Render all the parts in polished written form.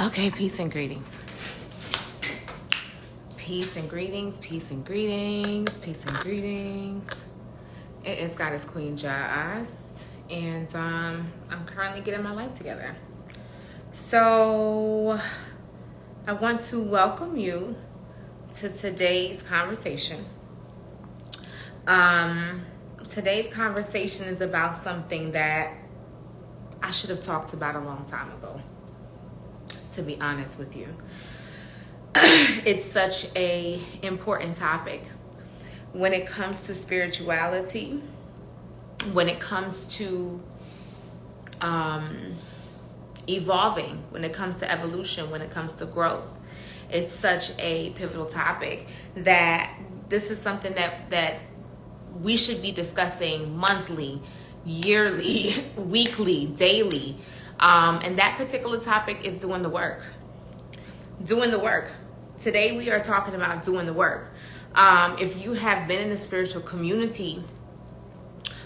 Okay, peace and greetings. Peace and greetings, peace and greetings, peace and greetings. It is Goddess Queen Jazz, and I'm currently getting my life together. So I want to welcome you to today's conversation. Today's conversation is about something that I should have talked about a long time ago, to be honest with you. It's such a important topic when it comes to spirituality, when it comes to evolving, when it comes to evolution, when it comes to growth. It's such a pivotal topic that this is something that we should be discussing monthly, yearly, weekly, daily. And that particular topic is doing the work. Doing the work. Today we are talking about doing the work. If you have been in the spiritual community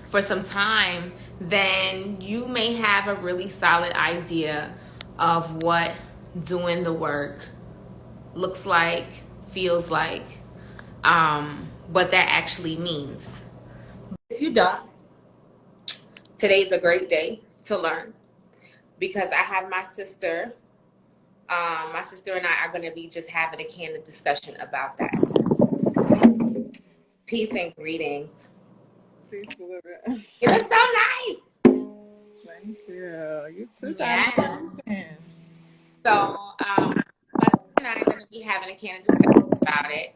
for some time, then you may have a really solid idea of what doing the work looks like, feels like, what that actually means. If you don't, today's a great day to learn, because I have my sister. My sister and I are going to be just having a candid discussion about that. Peace and greetings. Please deliver. You look so nice. Thank you. You too. Yeah. Darling. So, my sister and I are going to be having a candid discussion about it,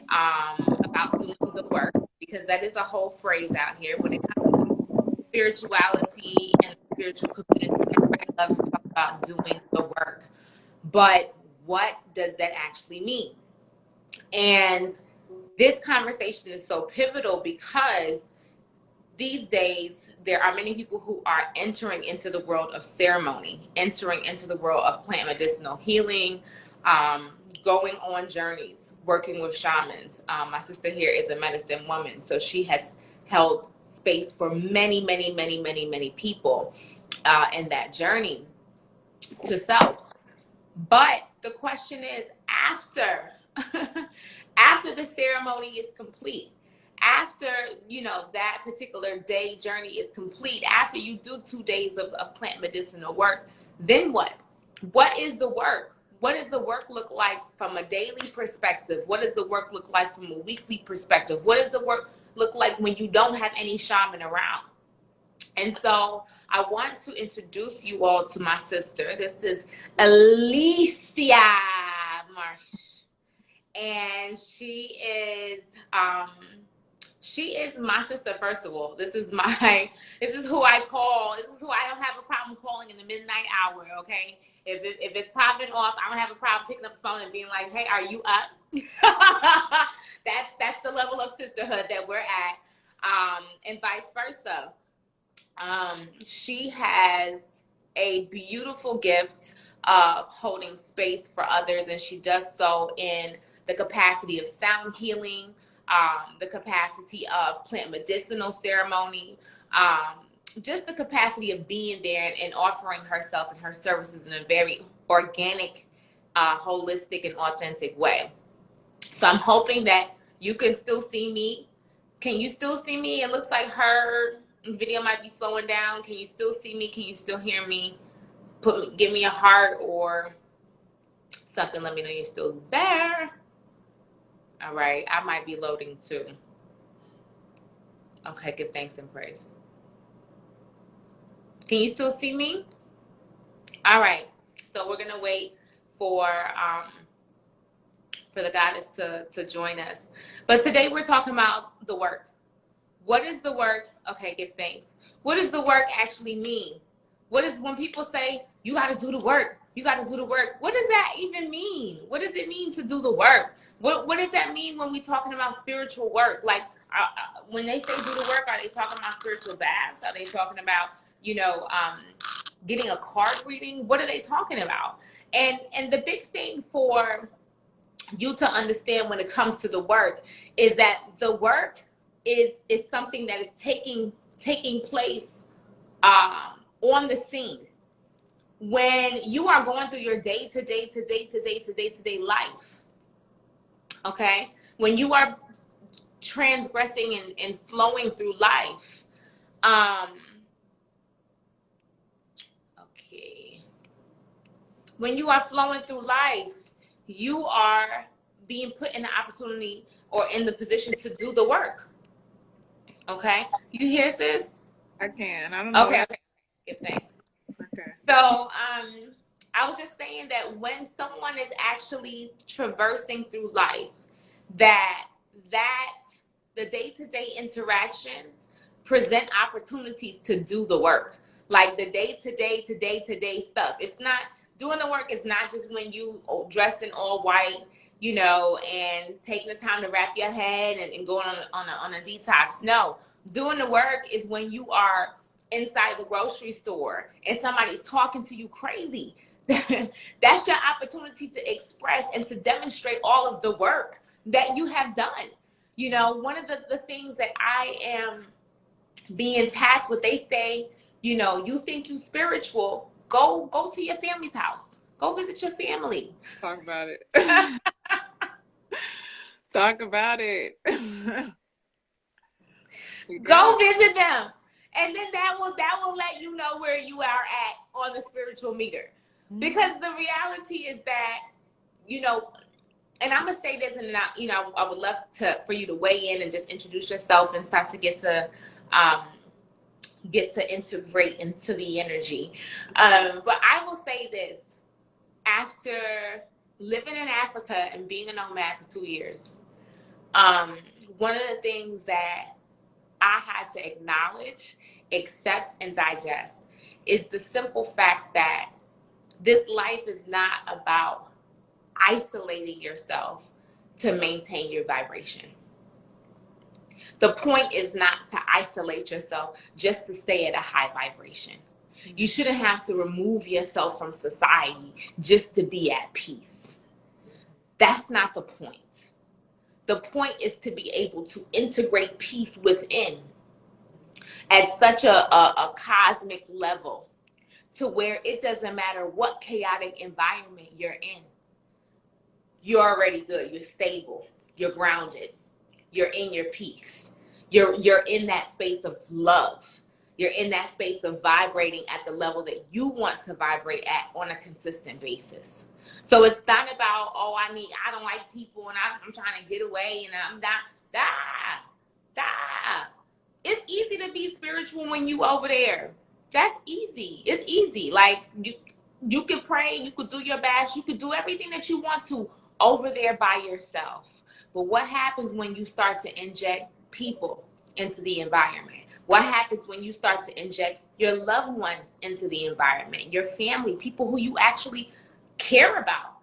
about doing the work, because that is a whole phrase out here when it comes to spirituality and the spiritual community. Everybody loves to talk about doing the work, but what does that actually mean? And this conversation is so pivotal because these days there are many people who are entering into the world of ceremony, entering into the world of plant medicinal healing, going on journeys, working with shamans. My sister here is a medicine woman, so she has held space for many people in that journey to self. But the question is, after after the ceremony is complete, after that particular day journey is complete, after you do 2 days of plant medicinal work, then what is the work? What does the work look like from a daily perspective? What does the work look like from a weekly perspective? What does the work look like when you don't have any shaman around? And so I want to introduce you all to my sister. This is Elissia Marche. And she is my sister. First of all, this is who I call. This is who I don't have a problem calling in the midnight hour. Okay, if it's popping off, I don't have a problem picking up the phone and being like, "Hey, are you up?" That's the level of sisterhood that we're at, and vice versa. She has a beautiful gift of holding space for others, and she does so in the capacity of sound healing, the capacity of plant medicinal ceremony, just the capacity of being there and offering herself and her services in a very organic, holistic, and authentic way. So I'm hoping that you can still see me. Can you still see me? It looks like her video might be slowing down. Can you still see me? Can you still hear me? Give me a heart or something. Let me know you're still there. All right. I might be loading too. Okay. Give thanks and praise. Can you still see me? All right. So we're going to wait for the goddess to join us. But today we're talking about the work. What is the work? Okay, give thanks. What does the work actually mean? When people say you got to do the work, you got to do the work, what does that even mean? What does it mean to do the work? What does that mean when we're talking about spiritual work? Like when they say do the work, are they talking about spiritual baths? Are they talking about, getting a card reading? What are they talking about? And the big thing for you to understand when it comes to the work is that the work is something that is taking place on the scene. when you are going through your day-to-day life, okay? When you are transgressing and flowing through life, okay. When you are flowing through life, you are being put in the opportunity or in the position to do the work. Okay? You hear, sis? I can. I don't know Okay, what. okay. Give thanks. Okay. So, I was just saying that when someone is actually traversing through life, that that the day-to-day interactions present opportunities to do the work. Like the day-to-day stuff. It's not doing the work is not just when you dressed in all white, you know, and taking the time to wrap your head and going on a detox. No, doing the work is when you are inside the grocery store and somebody's talking to you crazy. That's your opportunity to express and to demonstrate all of the work that you have done. You know, one of the things that I am being tasked with, they say, you know, you think you spiritual, go to your family's house. Go visit your family. Talk about it. Talk about it. Go visit them. And then that will let you know where you are at on the spiritual meter. Because the reality is that, you know, and I'm gonna say this, and you know, I would love for you to weigh in and just introduce yourself and start to get to integrate into the energy. But I will say this: after living in Africa and being a nomad for 2 years, one of the things that I had to acknowledge, accept, and digest is the simple fact that this life is not about isolating yourself to maintain your vibration. The point is not to isolate yourself just to stay at a high vibration. You shouldn't have to remove yourself from society just to be at peace. That's not the point. The point is to be able to integrate peace within at such a cosmic level to where it doesn't matter what chaotic environment you're in. You're already good. You're stable. You're grounded. You're in your peace. You're in that space of love. You're in that space of vibrating at the level that you want to vibrate at on a consistent basis. So it's not about, oh, I don't like people and I'm trying to get away and I'm not. It's easy to be spiritual when you over there. That's easy. It's easy. Like you can pray, you could do your best, you could do everything that you want to over there by yourself. But what happens when you start to inject people into the environment? What happens when you start to inject your loved ones into the environment, your family, people who you actually care about?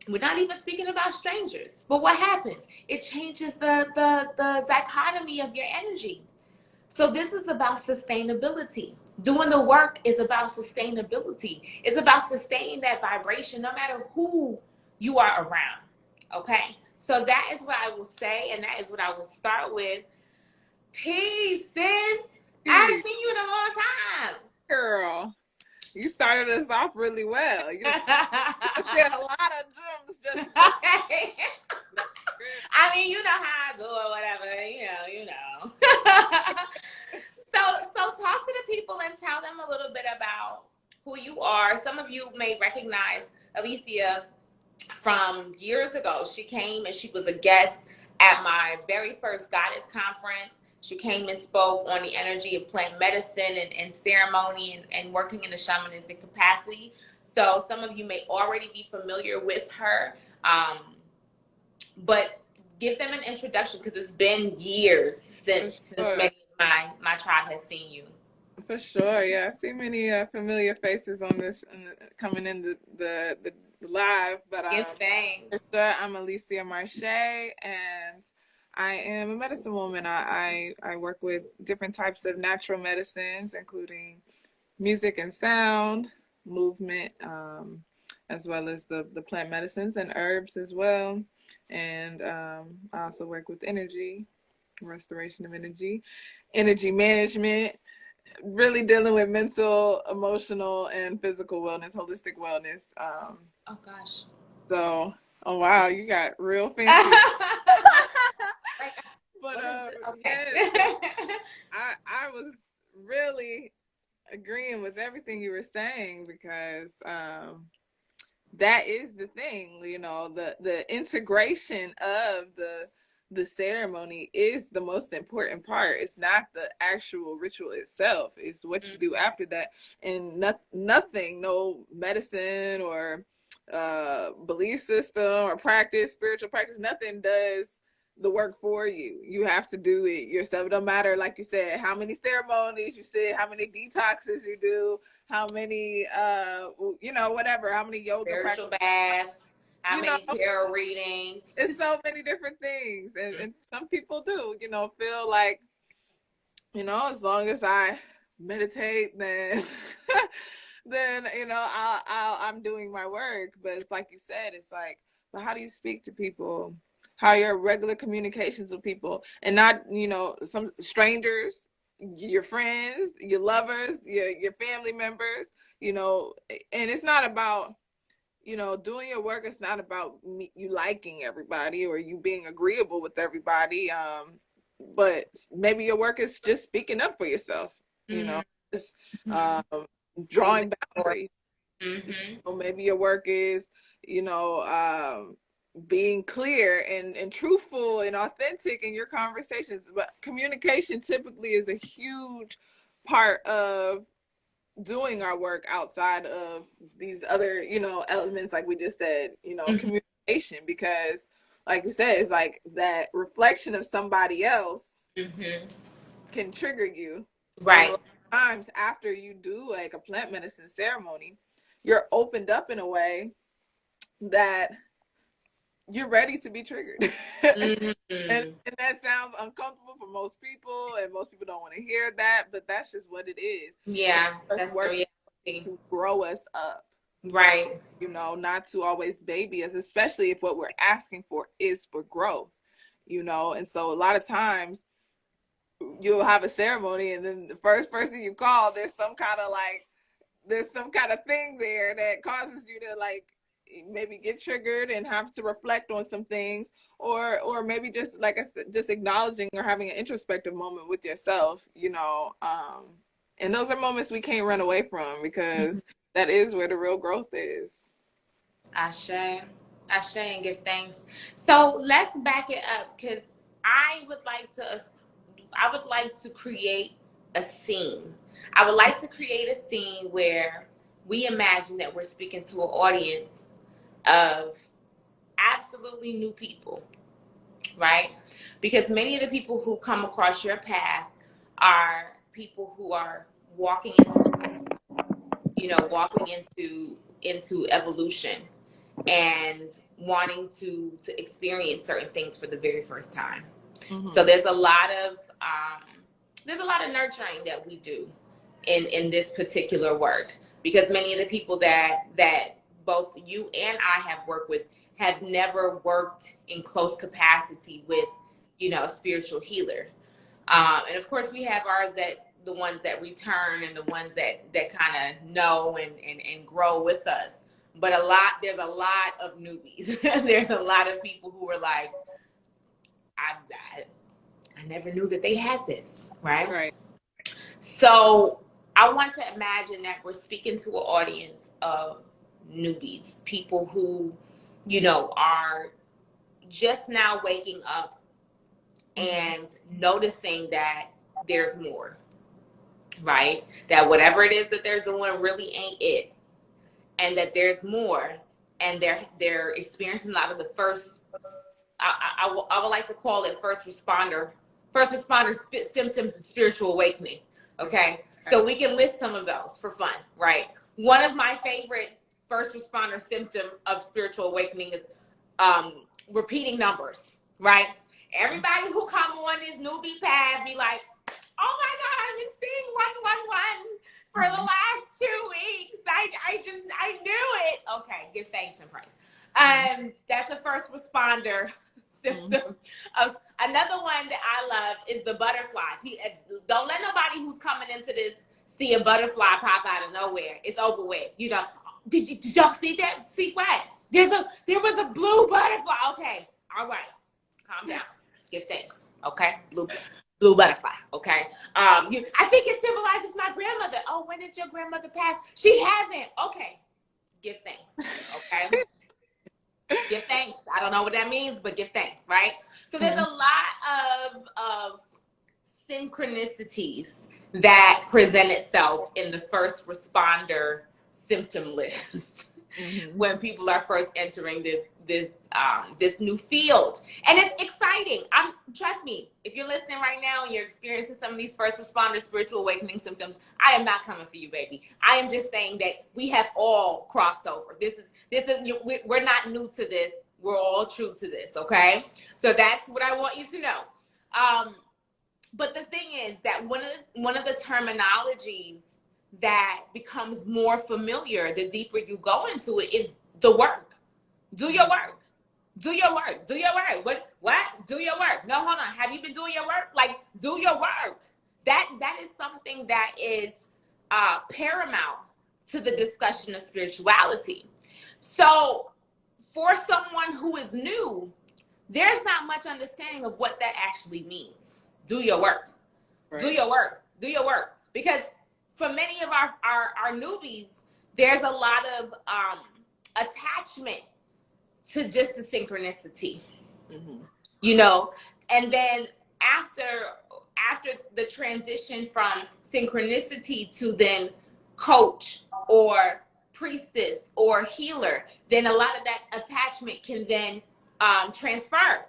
We're not even speaking about strangers. But what happens? It changes the dichotomy of your energy. So this is about sustainability. Doing the work is about sustainability. It's about sustaining that vibration no matter who you are around. Okay? So that is what I will say, and that is what I will start with. Peace, sis. I haven't seen you in a long time. Girl, you started us off really well. You shared a lot of gems just. I mean, you know how I do or whatever. You know. So talk to the people and tell them a little bit about who you are. Some of you may recognize Elissia from years ago. She came and she was a guest at my very first Goddess conference. She came and spoke on the energy of plant medicine and ceremony and working in the shamanistic capacity. So some of you may already be familiar with her, but give them an introduction because it's been years since many of my tribe has seen you. For sure, yeah. I see many familiar faces on this coming in the live, but for sure, I'm Elissia Marche, and I am a medicine woman. I work with different types of natural medicines, including music and sound, movement, as well as the plant medicines and herbs as well. And I also work with energy, restoration of energy, energy management, really dealing with mental, emotional, and physical wellness, holistic wellness. Oh gosh. So, oh wow, you got real fancy. Like, But okay. yes, I was really agreeing with everything you were saying because that is the thing, you know, the integration of the ceremony is the most important part. It's not the actual ritual itself, it's what you do after that. And nothing, no medicine or belief system or practice, spiritual practice, nothing does the work for you. You have to do it yourself. It don't matter, like you said, how many ceremonies you said, how many detoxes you do, how many you know, whatever, how many yoga Spiritual practices, baths, how you know, many tarot readings. it's so many different things. And some people do, you know, feel like, you know, as long as I meditate, then then, you know, I'm doing my work. But it's like you said, it's like, but how do you speak to people? How are your regular communications with people, and not, you know, some strangers, your friends, your lovers, your family members, you know. And it's not about, you know, doing your work. It's not about you liking everybody or you being agreeable with everybody. But maybe your work is just speaking up for yourself, you know, just drawing boundaries. Mm-hmm. Or maybe your work is, you know, being clear and truthful and authentic in your conversations. But communication typically is a huge part of doing our work outside of these other, you know, elements, like we just said, you know, communication. Because like you said, it's like that reflection of somebody else can trigger you. And a Right. lot of times after you do like a plant medicine ceremony, you're opened up in a way that you're ready to be triggered. And that sounds uncomfortable for most people, and most people don't want to hear that, but that's just what it is. Yeah, It's that's the working reality. to grow us up, Right. you know, not to always baby us, especially if what we're asking for is for growth, you know. And so a lot of times you'll have a ceremony, and then the first person you call, there's some kind of thing there that causes you to like maybe get triggered and have to reflect on some things, or maybe just like I said, just acknowledging or having an introspective moment with yourself, you know. And those are moments we can't run away from, because that is where the real growth is. Ashe. Ashe, and give thanks. So let's back it up, because I would like to I would like to create a scene. I would like to create a scene where we imagine that we're speaking to an audience of absolutely new people, right? Because many of the people who come across your path are people who are walking into life, you know, walking into evolution and wanting to experience certain things for the very first time. So there's a lot of nurturing that we do in this particular work, because many of the people that both you and I have worked with have never worked in close capacity with, you know, a spiritual healer. And of course we have ours, that the ones that return and the ones that kind of know and grow with us. But there's a lot of newbies. There's a lot of people who are like, I never knew that they had this, right? Right. So I want to imagine that we're speaking to an audience of newbies, people who, you know, are just now waking up and noticing that there's more, right? That whatever it is that they're doing really ain't it, and that there's more, and they're experiencing a lot of the first. I would like to call it first responder symptoms of spiritual awakening. Okay, so we can list some of those for fun, right? One of my favorite first responder symptom of spiritual awakening is repeating numbers, right? Everybody who come on this newbie pad be like, oh my God, I've been seeing 111 for the last 2 weeks. I knew it. Okay, give thanks and praise. That's a first responder symptom of another one that I love is the butterfly. Don't let nobody who's coming into this see a butterfly pop out of nowhere. It's over with. You know, did y'all see that? See what? There was a blue butterfly. Okay, all right, calm down. Give thanks. Okay, blue butterfly. Okay. I think it symbolizes my grandmother. Oh, when did your grandmother pass? She hasn't. Okay, give thanks. Okay. Give thanks. I don't know what that means, but give thanks, right? So there's a lot of synchronicities that present itself in the first responder symptom list when people are first entering this new field, and it's exciting. Trust me, if you're listening right now and you're experiencing some of these first responder spiritual awakening symptoms, I am not coming for you, baby. I am just saying that we have all crossed over. We're not new to this. We're all true to this. Okay, so that's what I want you to know. But the thing is that one of the terminologies that becomes more familiar the deeper you go into it is the work. Do your work. Do your work. Do your work. What? Do your work. No, hold on. Have you been doing your work? Like, do your work. That is something that is paramount to the discussion of spirituality. So for someone who is new, there's not much understanding of what that actually means. Do your work. Right. Do your work. Do your work. Because for many of our newbies, there's a lot of attachment to just the synchronicity, you know, and then after the transition from synchronicity to then coach or priestess or healer, then a lot of that attachment can then transfer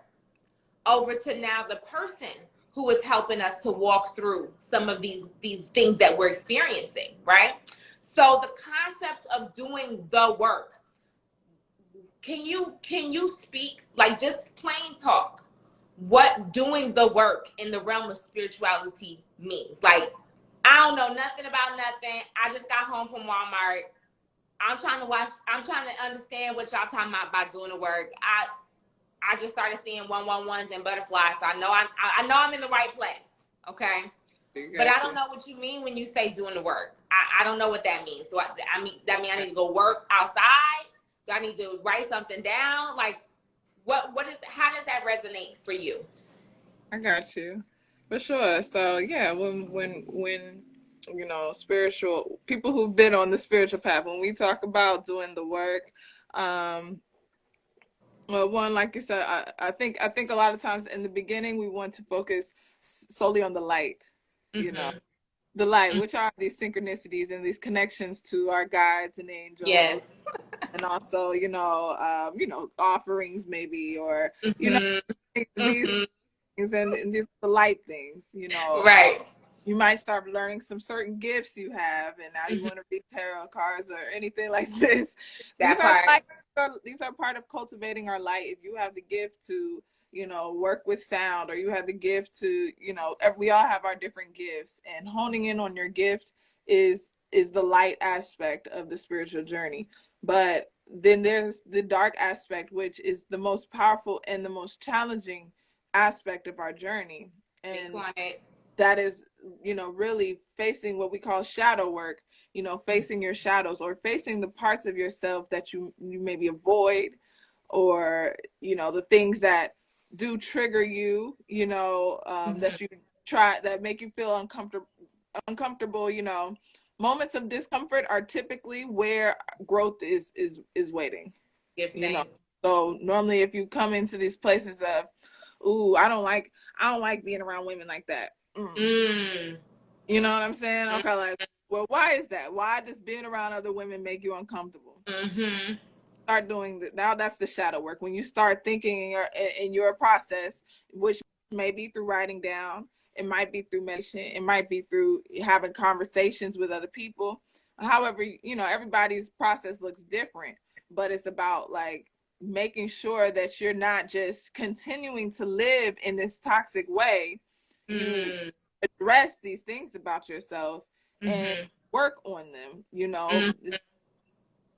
over to now the person who is helping us to walk through some of these things that we're experiencing, right? So the concept of doing the work, can you speak, like, just plain talk, what doing the work in the realm of spirituality means? Like, I don't know nothing about nothing. I just got home from Walmart. I'm trying to understand what y'all talking about doing the work. I just started seeing 111s and butterflies, so I know I'm in the right place. Okay. But I don't know what you mean when you say doing the work. I don't know what that means. So I mean I need to go work outside? Do I need to write something down? Like, how does that resonate for you? I got you. For sure. So yeah, when you know, spiritual people who've been on the spiritual path, when we talk about doing the work, well, one, like you said, I think a lot of times in the beginning we want to focus solely on the light, you know, the light, which are these synchronicities and these connections to our guides and angels. Yes. And also, you know, offerings maybe, or you know, these things and these the light things, you know. Right. You might start learning some certain gifts you have, and now you want to read tarot cards or anything like this. These are part of cultivating our light. If you have the gift to, you know, work with sound, or you have the gift to, you know, we all have our different gifts, and honing in on your gift is the light aspect of the spiritual journey. But then there's the dark aspect, which is the most powerful and the most challenging aspect of our journey. And that is, you know, really facing what we call shadow work, you know, facing your shadows, or facing the parts of yourself that you maybe avoid, or, you know, the things that do trigger you, you know, that you try, that make you feel uncomfortable, you know. Moments of discomfort are typically where growth is waiting. You know, so normally if you come into these places of, ooh, I don't like being around women like that. You know what I'm saying? Okay, like, well, why is that? Why does being around other women make you uncomfortable? Start doing that. Now that's the shadow work. When you start thinking in your process, which may be through writing down, it might be through meditation, it might be through having conversations with other people. However, you know, everybody's process looks different, but it's about, like, making sure that you're not just continuing to live in this toxic way. You address these things about yourself and work on them, you know.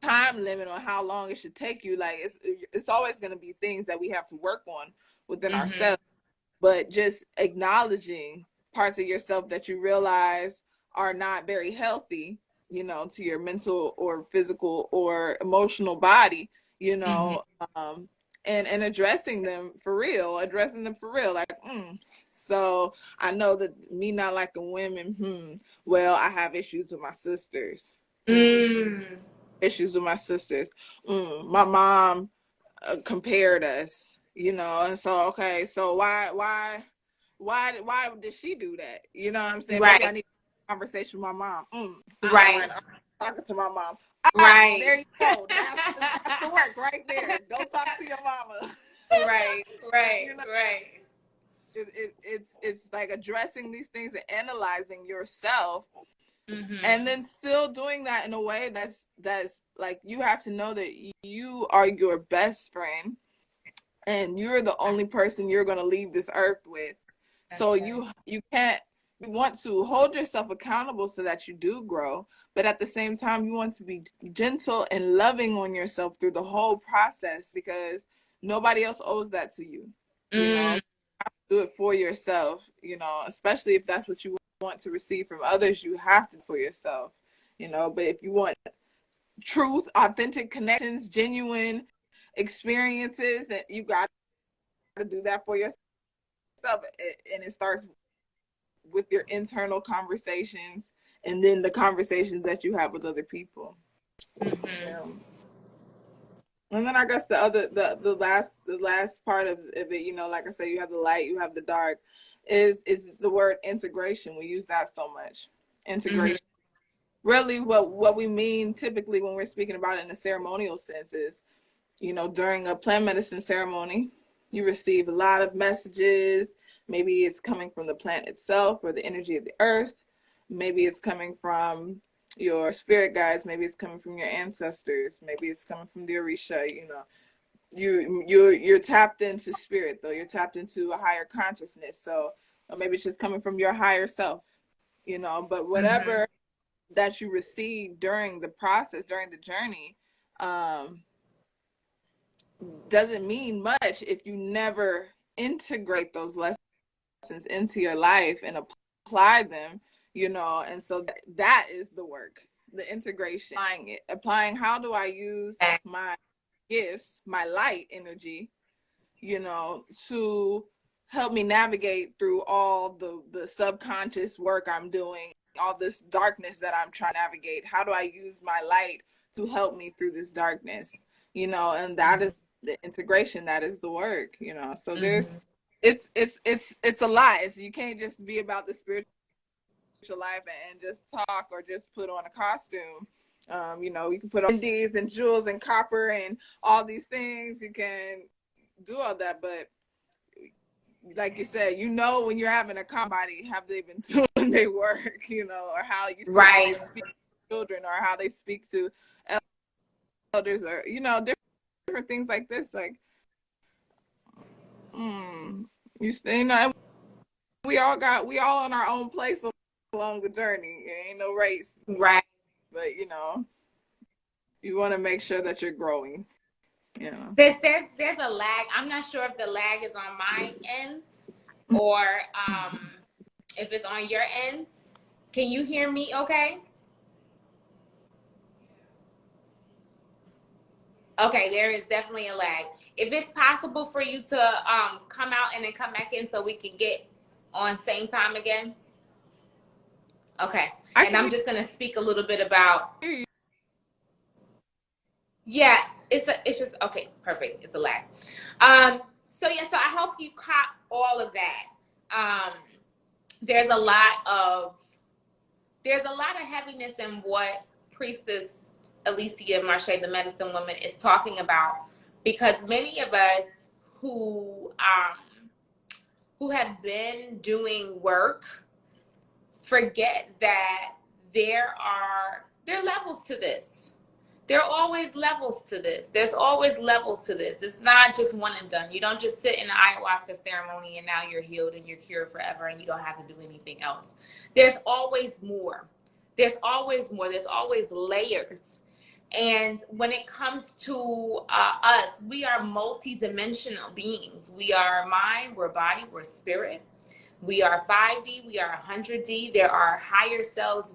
Time limit on how long it should take you. Like, it's always going to be things that we have to work on, within ourselves, but just acknowledging parts of yourself that you realize are not very healthy, you know, to your mental or physical or emotional body, you know, and addressing them for real, like, so I know that me not liking women, well, I have issues with my sisters. Issues with my sisters. My mom compared us, you know, and so, okay, so why did she do that? You know what I'm saying? Maybe I need a conversation with my mom. I'm talking to my mom. There you go. That's the work right there. Go talk to your mama. Right. You know? It's like addressing these things and analyzing yourself, and then still doing that in a way that's like, you have to know that you are your best friend and you're the only person you're going to leave this earth with. So you can't, you want to hold yourself accountable so that you do grow, but at the same time you want to be gentle and loving on yourself through the whole process, because nobody else owes that to you. You know, do it for yourself, you know, especially if that's what you want to receive from others. You have to for yourself, you know. But if you want truth, authentic connections, genuine experiences, that you got to do that for yourself. And it starts with your internal conversations and then the conversations that you have with other people. And then I guess the last part of it, you know, like I said, you have the light, you have the dark, is the word integration. We use that so much. Integration. Really what we mean typically when we're speaking about it in a ceremonial sense is, you know, during a plant medicine ceremony, you receive a lot of messages. Maybe it's coming from the plant itself or the energy of the earth. Maybe it's coming from your spirit guides. Maybe it's coming from your ancestors. Maybe it's coming from the Orisha. You know, you're tapped into spirit, though. You're tapped into a higher consciousness. So, or maybe it's just coming from your higher self. You know, but whatever that you receive during the process, during the journey, doesn't mean much if you never integrate those lessons into your life and apply them, you know. And so that is the work, the integration, applying how do I use my gifts, my light energy, you know, to help me navigate through all the subconscious work I'm doing, all this darkness that I'm trying to navigate. How do I use my light to help me through this darkness, you know? And that is the integration, that is the work, you know. So there's it's a lot. You can't just be about the spiritual life and just talk or just put on a costume. You know, you can put on indies and jewels and copper and all these things. You can do all that, but like you said, you know, when you're having a body, have they been doing their work, you know, or how you see how they speak to children, or how they speak to elders, or, you know, different things like this. Like, you know, we all on our own place along the journey. It ain't no race, right? But, you know, you want to make sure that you're growing. You know, there's a lag. I'm not sure if the lag is on my end or if it's on your end. Can you hear me okay? Okay, there is definitely a lag. If it's possible for you to come out and then come back in so we can get on same time again. Okay. And I'm just going to speak a little bit about. Yeah, it's just okay, perfect. It's a lag. So I hope you caught all of that. There's a lot of heaviness in what Priestess Elissia Marche, the medicine woman, is talking about, because many of us who have been doing work forget that there are levels to this. There are always levels to this. There's always levels to this. It's not just one and done. You don't just sit in an ayahuasca ceremony and now you're healed and you're cured forever and you don't have to do anything else. There's always more. There's always more. There's always layers. And when it comes to us, we are multidimensional beings. We are mind, we're body, we're spirit. We are 5D, we are 100D. There are higher self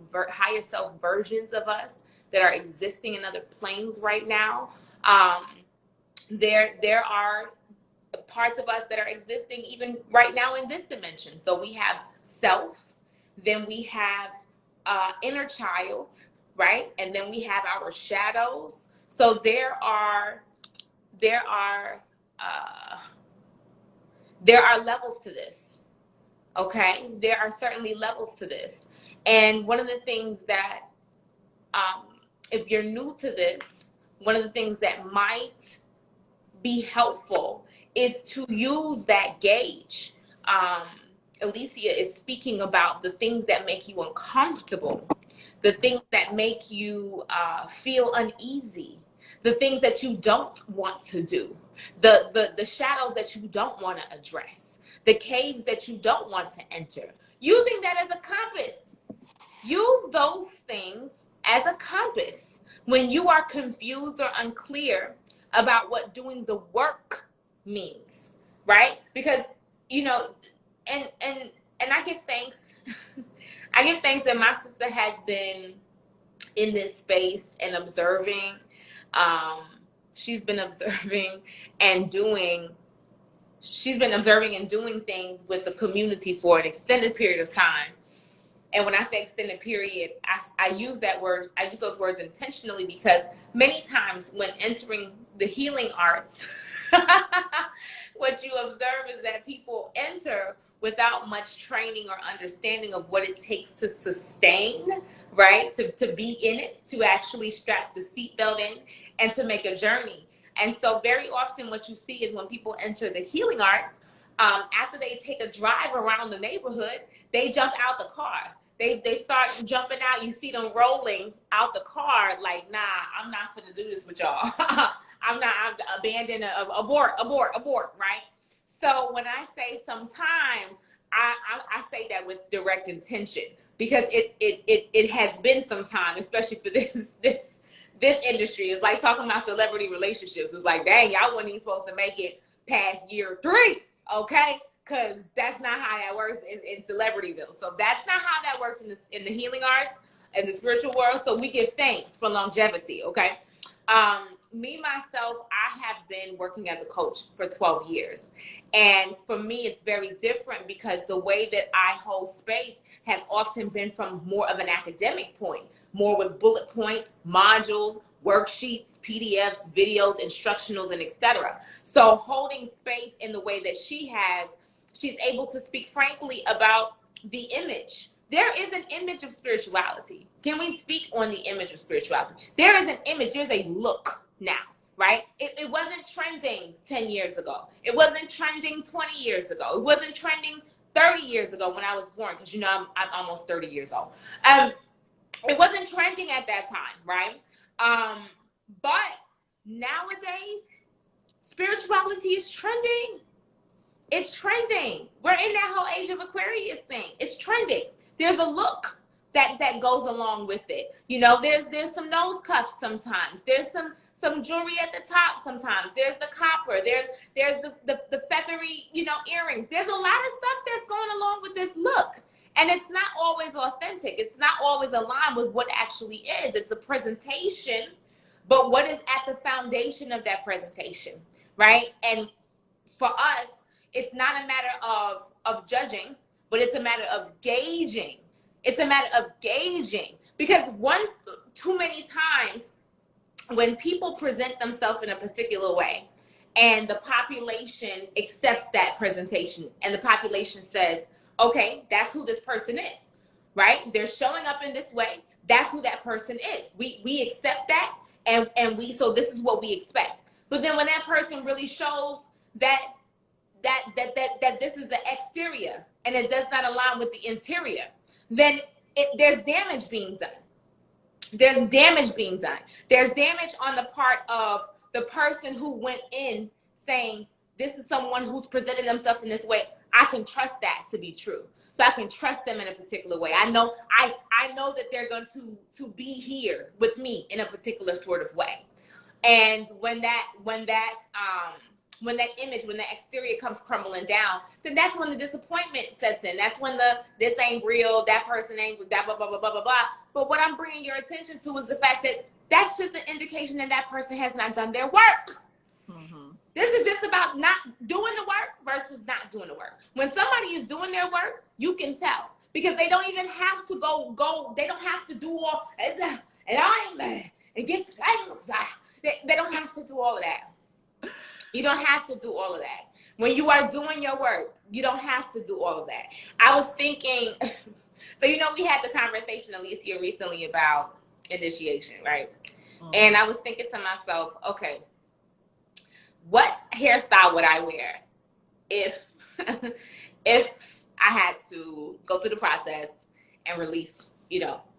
versions of us that are existing in other planes right now. There are parts of us that are existing even right now in this dimension. So we have self, then we have inner child, right? And then we have our shadows. So there are levels to this. Okay, there are certainly levels to this. And one of the things that, if you're new to this, one of the things that might be helpful is to use that gauge. Elissia is speaking about the things that make you uncomfortable, the things that make you feel uneasy, the things that you don't want to do, the shadows that you don't want to address, the caves that you don't want to enter. Using that as a compass. Use those things as a compass when you are confused or unclear about what doing the work means, right? Because, and I give thanks. I give thanks that my sister has been in this space and observing. She's been observing and doing things with the community for an extended period of time. And when I say extended period, I use those words intentionally, because many times when entering the healing arts, what you observe is that people enter without much training or understanding of what it takes to sustain, right? To be in it, to actually strap the seatbelt in and to make a journey. And so very often what you see is when people enter the healing arts, after they take a drive around the neighborhood, they jump out the car. They start jumping out. You see them rolling out the car like, nah, I'm not finna do this with y'all. I'm abandoning, abort, right? So when I say sometime, I say that with direct intention, because it has been some time, especially for this industry. It's like talking about celebrity relationships. It's like, dang, y'all wasn't even supposed to make it past year 3, okay? Because that's not how that works in Celebrityville. So that's not how that works in the healing arts and the spiritual world. So we give thanks for longevity, okay? Me, myself, I have been working as a coach for 12 years. And for me, it's very different, because the way that I hold space has often been from more of an academic point, more with bullet points, modules, worksheets, PDFs, videos, instructionals, and etc. So holding space in the way that she's able to speak frankly about the image. There is an image of spirituality. Can we speak on the image of spirituality? There is an image, there's a look now, right? It wasn't trending 10 years ago. It wasn't trending 20 years ago. It wasn't trending 30 years ago when I was born, because I'm almost 30 years old. It wasn't trending at that time, right? But nowadays, spirituality is trending. It's trending. We're in that whole age of Aquarius thing. It's trending. There's a look that goes along with it. There's some nose cuffs sometimes. There's some jewelry at the top sometimes. There's the copper. There's the feathery, earrings. There's a lot of stuff that's going along with this look. And it's not always authentic. It's not always aligned with what actually is. It's a presentation, but what is at the foundation of that presentation, right? And for us, it's not a matter of judging, but it's a matter of gauging. It's a matter of gauging, because too many times when people present themselves in a particular way and the population accepts that presentation and the population says, okay, that's who this person is, right? They're showing up in this way. That's who that person is. We accept that, and so this is what we expect. But then when that person really shows that this is the exterior and it does not align with the interior, then there's damage being done. There's damage being done. There's damage on the part of the person who went in saying, this is someone who's presented themselves in this way. I can trust that to be true. so I can trust them in a particular way. I know that they're going to be here with me in a particular sort of way. And when that image, when the exterior comes crumbling down, then that's when the disappointment sets in. That's when this ain't real, that person ain't, that blah, blah, blah, blah, blah, blah. But what I'm bringing your attention to is the fact that that's just an indication that that person has not done their work. Mm-hmm. This is just about not doing the work versus not doing the work. When somebody is doing their work, you can tell, because they don't even have to go. They don't have to do all, and I'm mad and get thanks. They don't have to do all of that. You don't have to do all of that. When you are doing your work, you don't have to do all of that. I was thinking, so we had the conversation, Elissia, recently about initiation, right? Mm-hmm. And I was thinking to myself, okay, what hairstyle would I wear if if I had to go through the process and release,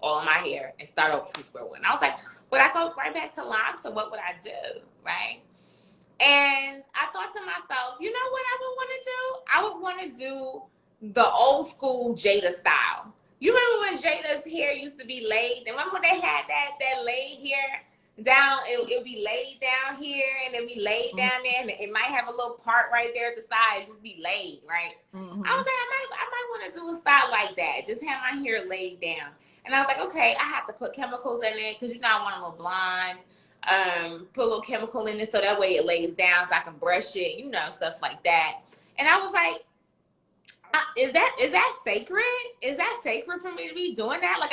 all of my hair and start over from square one? I was like, would I go right back to locks, or what would I do, right? And I thought to myself, you know what I would want to do? I would want to do the old school Jada style. You remember when Jada's hair used to be laid? And remember when they had that laid hair down? It would be laid down here, and it'd be laid down there, and it might have a little part right there at the side, just be laid, right? Mm-hmm. I was like, I might want to do a style like that, just have my hair laid down. And I was like, okay, I have to put chemicals in it, because I want a little blonde. Put a little chemical in it so that way it lays down, so I can brush it, stuff like that. And I was like, is that sacred? Is that sacred for me to be doing that? Like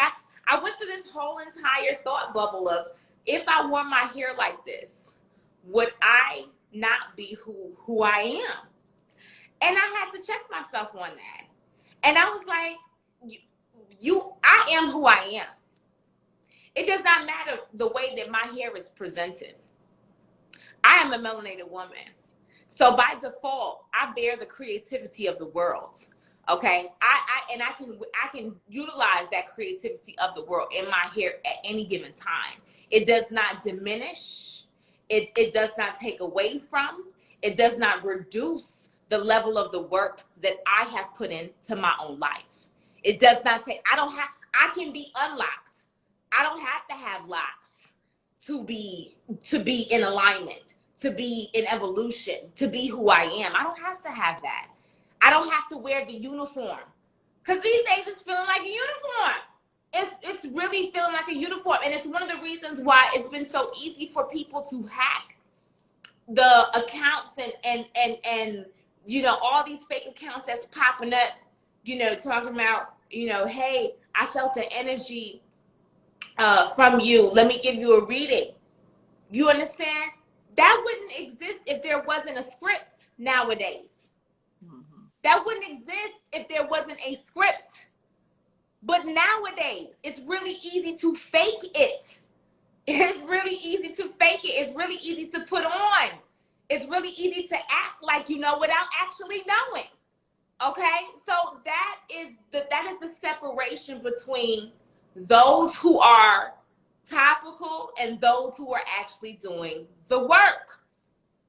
I went through this whole entire thought bubble of, if I wore my hair like this, would I not be who I am? And I had to check myself on that. And I was like, I am who I am. It does not matter the way that my hair is presented. I am a melanated woman. So by default, I bear the creativity of the world. Okay? I can utilize that creativity of the world in my hair at any given time. It does not diminish. It does not take away from. It does not reduce the level of the work that I have put into my own life. It does not take, I can be unlocked. I don't have to have locks to be in alignment, to be in evolution, to be who I am. I don't have to have that. I don't have to wear the uniform, because these days it's feeling like a uniform. It's really feeling like a uniform, and it's one of the reasons why it's been so easy for people to hack the accounts and all these fake accounts that's popping up, talking about, hey, I felt the energy from you. Let me give you a reading. You understand? That wouldn't exist if there wasn't a script nowadays. Mm-hmm. That wouldn't exist if there wasn't a script. But nowadays, it's really easy to fake it. It's really easy to fake it. It's really easy to put on. It's really easy to act like you know without actually knowing. Okay? So that is the separation between those who are topical and those who are actually doing the work.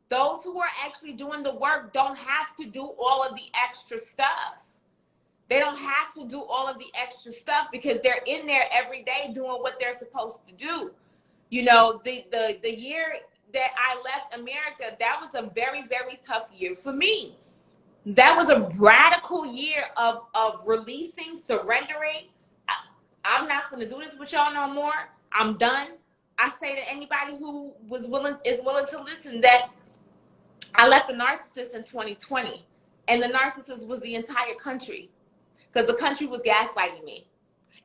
Those who are actually doing the work don't have to do all of the extra stuff. They don't have to do all of the extra stuff because they're in there every day doing what they're supposed to do. The year that I left America, that was a very, very tough year for me. That was a radical year of releasing, surrendering. I'm not going to do this with y'all no more. I'm done. I say to anybody who is willing to listen that I left the narcissist in 2020, and the narcissist was the entire country, because the country was gaslighting me.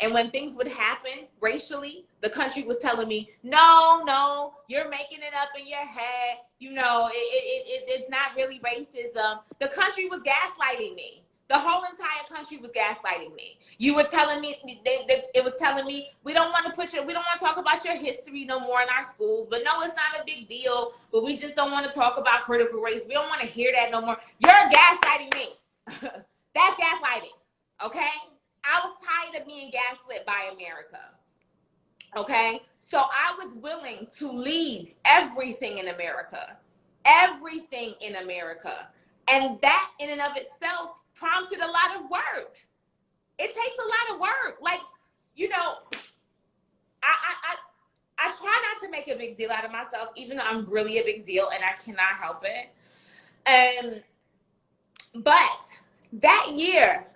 And when things would happen racially, the country was telling me, no, you're making it up in your head. It's not really racism. The country was gaslighting me. The whole entire country was gaslighting me. You were telling me, it was telling me, we don't want to talk about your history no more in our schools. But no, it's not a big deal. But we just don't want to talk about critical race. We don't want to hear that no more. You're gaslighting me. That's gaslighting. Okay? I was tired of being gaslit by America. Okay? So I was willing to leave everything in America. And that in and of itself prompted a lot of work. it takes a lot of work. Like, you know, I try not to make a big deal out of myself, even though I'm really a big deal and I cannot help it. But that year,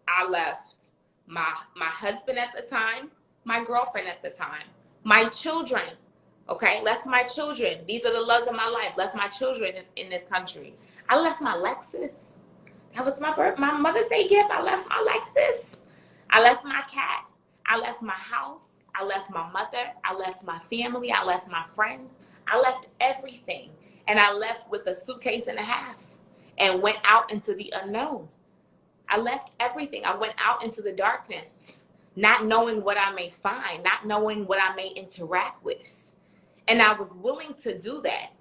I left my husband at the time, my girlfriend at the time, my children. Okay, left my children. These are the loves of my life. Left my children in this country. I left my Lexus. That was my Mother's Day gift. I left my Lexus. I left my cat. I left my house. I left my mother. I left my family. I left my friends. I left everything. And I left with a suitcase and a half and went out into the unknown. I left everything. I went out into the darkness, not knowing what I may find, not knowing what I may interact with. And I was willing to do that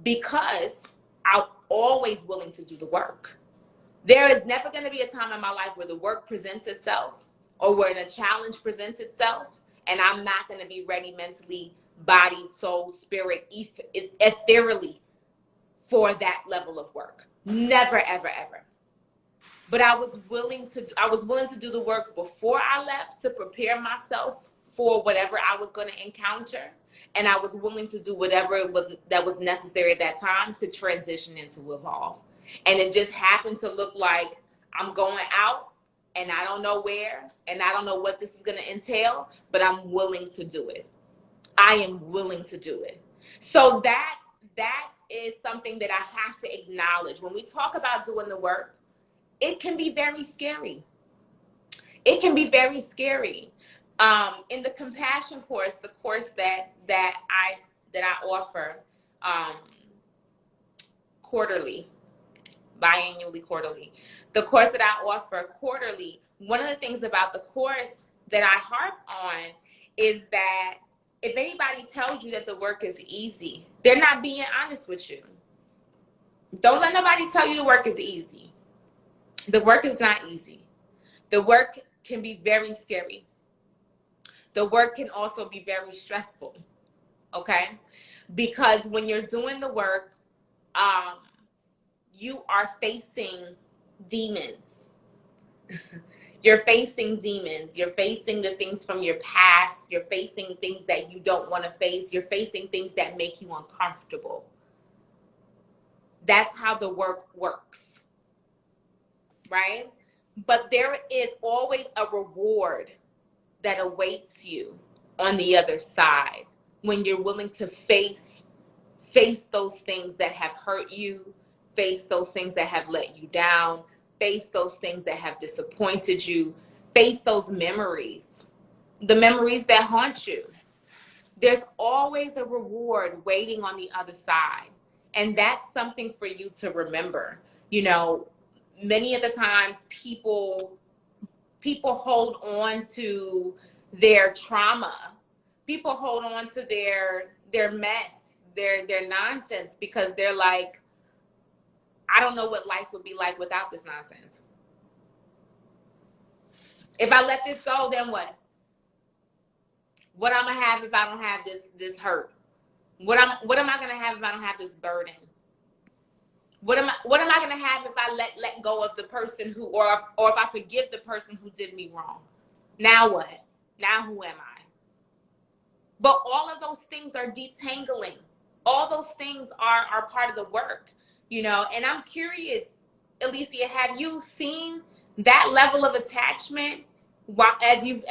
because I'm always willing to do the work. There is never going to be a time in my life where the work presents itself or where the challenge presents itself, and I'm not going to be ready mentally, body, soul, spirit, ethereally for that level of work. Never, ever, ever. But I was willing to do the work before I left to prepare myself for whatever I was going to encounter, and I was willing to do whatever it was that was necessary at that time to transition and to evolve. And it just happened to look like I'm going out and I don't know where and I don't know what this is going to entail, but I'm willing to do it. I am willing to do it. So that is something that I have to acknowledge. When we talk about doing the work, it can be very scary. It can be very scary. In the compassion course, the course that I offer quarterly, biannually, quarterly, the course that I offer quarterly, one of the things about the course that I harp on is that if anybody tells you that the work is easy, they're not being honest with you. Don't let nobody tell you the work is easy. The work is not easy. The work can be very scary. The work can also be very stressful, okay? Because when you're doing the work, you are facing demons. You're facing demons. You're facing the things from your past. You're facing things that you don't want to face. You're facing things that make you uncomfortable. That's how the work works, right? But there is always a reward that awaits you on the other side when you're willing to face those things that have hurt you, face those things that have let you down, face those things that have disappointed you, face those memories, the memories that haunt you. There's always a reward waiting on the other side. And that's something for you to remember. You know, many of the times people hold on to their trauma. People hold on to their mess, their nonsense, because they're like, I don't know what life would be like without this nonsense. If I let this go, then what? What I'm gonna have if I don't have this hurt? What am I gonna have if I don't have this burden? What am I gonna have if I let go of the person who, or if I forgive the person who did me wrong? Now what? Now who am I? But all of those things are detangling. All those things are part of the work, you know. And I'm curious, Elissia, have you seen that level of attachment as you've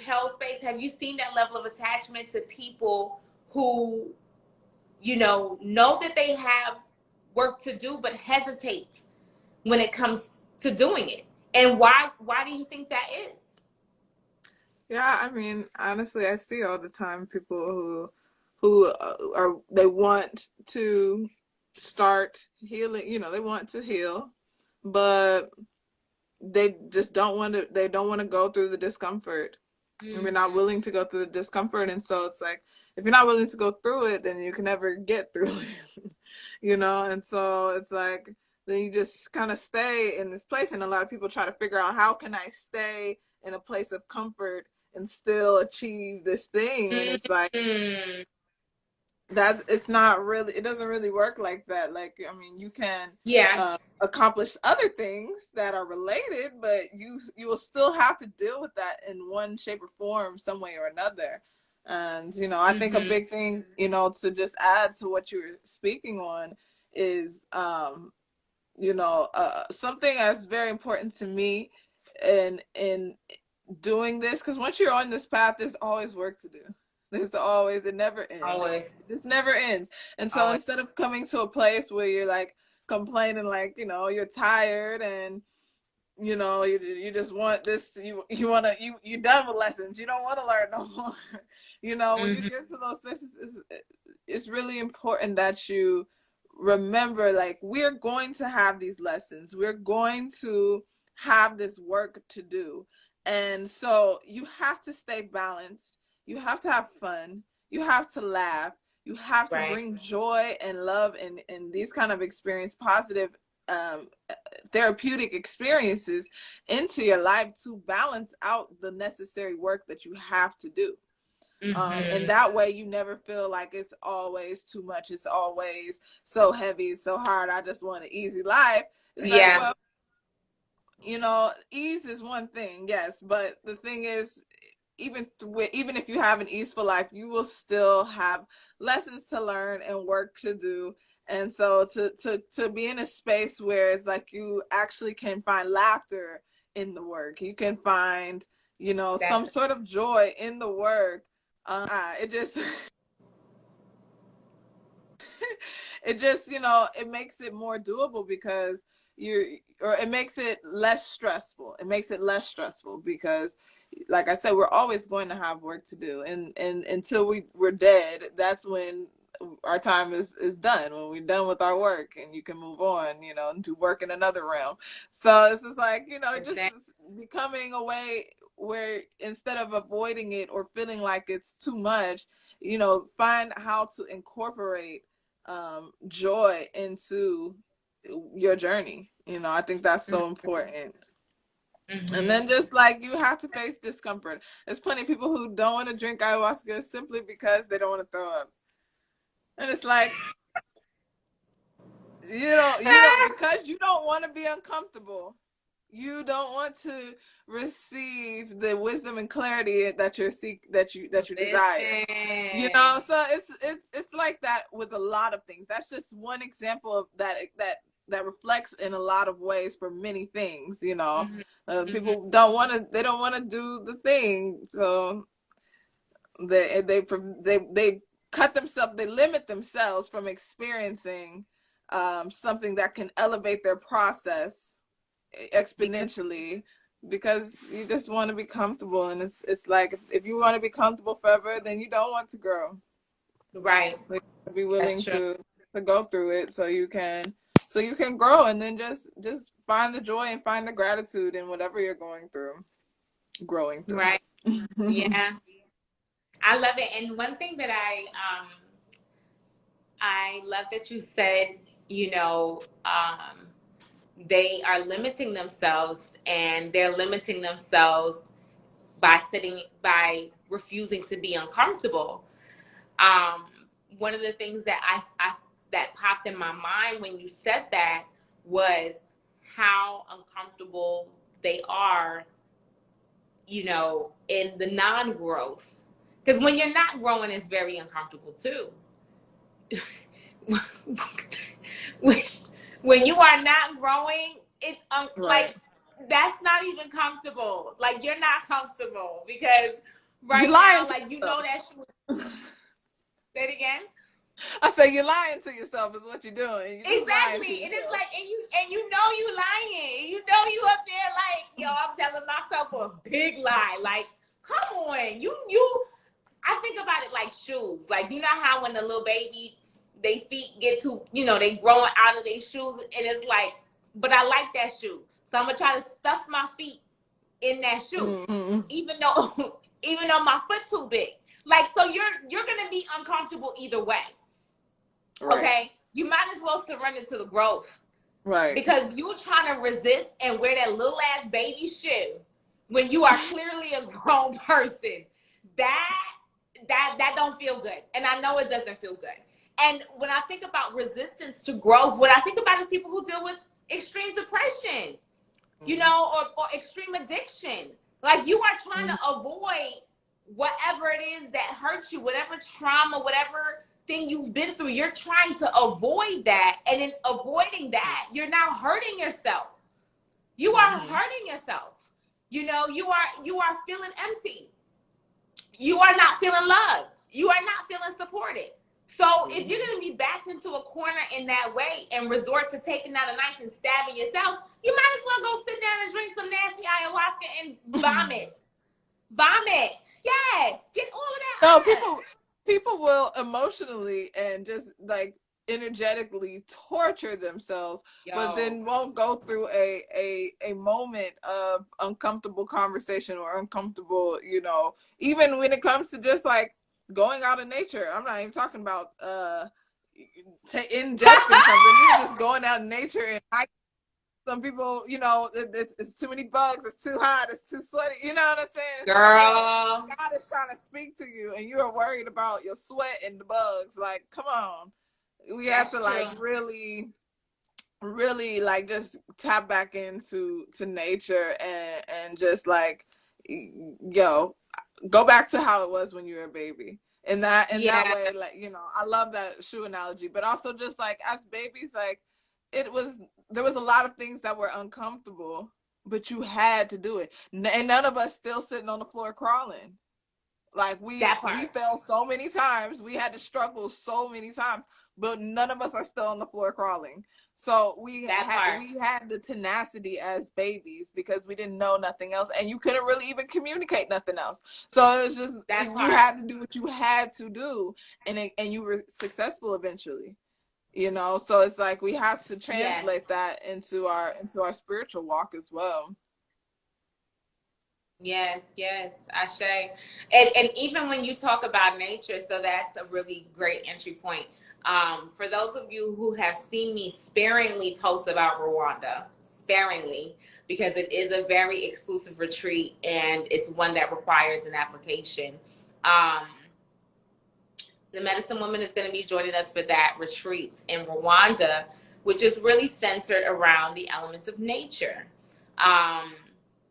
held space? Have you seen that level of attachment to people who, you know that they have work to do but hesitate when it comes to doing it? And why do you think that is? Yeah, I mean, honestly, I see all the time people who are they want to start healing. You know, they want to heal, but they just don't want to. They don't want to go through the discomfort. And they're not willing to go through the discomfort, and so it's like, if you're not willing to go through it, then you can never get through it. You know, and so it's like, then you just kind of stay in this place, and a lot of people try to figure out, how can I stay in a place of comfort and still achieve this thing? And it's like, it's not really, it doesn't really work like that. Like, I mean, you can accomplish other things that are related, but you will still have to deal with that in one shape or form, some way or another. And, you know, I think a big thing, you know, to just add to what you were speaking on is, you know, something that's very important to me in doing this, because once you're on this path, there's always work to do. There's always, it never ends. Always. This never ends. And so instead of coming to a place where you're like complaining, like, you know, you're tired and, you know, you just want this, you want to, you're done with lessons, you don't want to learn no more. You know, when you get to those places, it's really important that you remember, like, we're going to have these lessons, we're going to have this work to do. And so you have to stay balanced, you have to have fun, you have to laugh, you have to bring joy and love and these kind of experience, positive therapeutic experiences into your life to balance out the necessary work that you have to do. And that way you never feel like it's always too much, it's always so heavy, so hard, I just want an easy life. It's like, well, you know, ease is one thing, yes, but the thing is, even if you have an easeful life, you will still have lessons to learn and work to do. And so to be in a space where it's like you actually can find laughter in the work, you can find, you know, some sort of joy in the work. It just it just, you know, it makes it more doable because it makes it less stressful. It makes it less stressful because, like I said, we're always going to have work to do, and until we're dead, that's when our time is done, when we're done with our work and you can move on, you know, and do work in another realm. So it's just like, you know, it just is becoming a way where instead of avoiding it or feeling like it's too much, you know, find how to incorporate joy into your journey. You know, I think that's so important. And then just like you have to face discomfort. There's plenty of people who don't want to drink ayahuasca simply because they don't want to throw up. And it's like, you know, because you don't want to be uncomfortable. You don't want to receive the wisdom and clarity that you desire. You know, so it's like that with a lot of things. That's just one example of that reflects in a lot of ways for many things. You know, people don't want to do the thing, so they cut themselves, they limit themselves from experiencing something that can elevate their process exponentially, because you just want to be comfortable. And it's like, if you want to be comfortable forever, then you don't want to grow, right? Like, be willing to go through it so you can grow, and then just find the joy and find the gratitude in whatever you're growing through. Right. Yeah, I love it. And one thing that I love that you said, you know, they are limiting themselves, and they're limiting themselves by refusing to be uncomfortable. One of the things that that popped in my mind when you said that was how uncomfortable they are, you know, in the non-growth. Because when you're not growing, it's very uncomfortable too. Which, when you are not growing, it's like, that's not even comfortable. Like, you're not comfortable because now, like, you know that she was. Say it again. I say you're lying to yourself is what you're doing. Exactly. And it's like, and you know you lying. You know you up there like, yo, I'm telling myself a big lie. Like, come on. You I think about it like shoes. Like, you know how when the little baby, they feet get to, you know, they growing out of their shoes, and it's like, but I like that shoe, so I'm gonna try to stuff my feet in that shoe, even though my foot too big. Like, so you're gonna be uncomfortable either way. Okay, you might as well surrender to the growth, because you trying to resist and wear that little ass baby shoe when you are clearly a grown person. that don't feel good. And I know it doesn't feel good. And when I think about resistance to growth, what I think about is people who deal with extreme depression, you know, or extreme addiction. Like, you are trying to avoid whatever it is that hurts you, whatever trauma, whatever thing you've been through. You're trying to avoid that. And in avoiding that, you're now hurting yourself. You are hurting yourself. You know, you are feeling empty. You are not feeling loved. You are not feeling supported. So if you're going to be backed into a corner in that way and resort to taking out a knife and stabbing yourself, you might as well go sit down and drink some nasty ayahuasca and vomit. Vomit. Yes. Get all of that No, people will emotionally and just like energetically torture themselves, but then won't go through a moment of uncomfortable conversation or uncomfortable, you know, even when it comes to just like going out in nature. I'm not even talking about ingesting something, even just going out in nature. And some people, you know, it's too many bugs, it's too hot, it's too sweaty. You know what I'm saying? It's girl. like, God is trying to speak to you, and you are worried about your sweat and the bugs. Like, come on, we have to like really, really like just tap back into nature and just like, yo, go back to how it was when you were a baby. In that way, like, you know, I love that shoe analogy, but also just like as babies, like there was a lot of things that were uncomfortable, but you had to do it. And none of us still sitting on the floor crawling. Like we fell so many times, we had to struggle so many times, but none of us are still on the floor crawling. So we had the tenacity as babies because we didn't know nothing else, and you couldn't really even communicate nothing else. So it was just you had to do what you had to do, and you were successful eventually. You know, so it's like we have to translate that into our spiritual walk as well. Yes, Ashe. And even when you talk about nature, so that's a really great entry point. For those of you who have seen me sparingly post about Rwanda, sparingly, because it is a very exclusive retreat and it's one that requires an application. The medicine woman is going to be joining us for that retreat in Rwanda, which is really centered around the elements of nature.